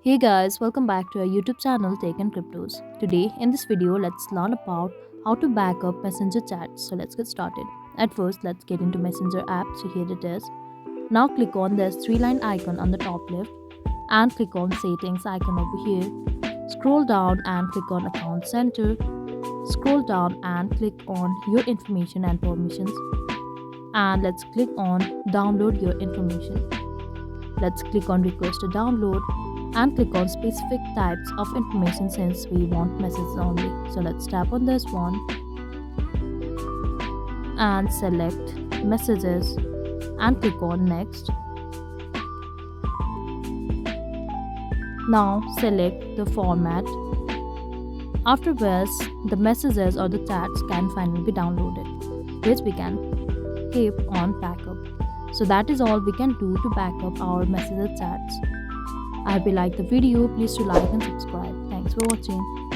Hey guys, welcome back to our YouTube channel Tech and Cryptos. Today in this video, let's learn about how to back up Messenger chats. So let's get started. At first, let's get into Messenger app. So here it is. Now click on this three-line icon on the top left and click on settings icon over here. Scroll down and click on account center. Scroll down and click on your information and permissions. And let's click on download your information. Let's click on request to download and click on specific types of information since we want messages only. So let's tap on this one and select messages and click on next. Now select the format. Afterwards, the messages or the chats can finally be downloaded, which we can keep on backup. So that is all we can do to back up our messages chats. I hope you liked the video. Please do like and subscribe. Thanks for watching.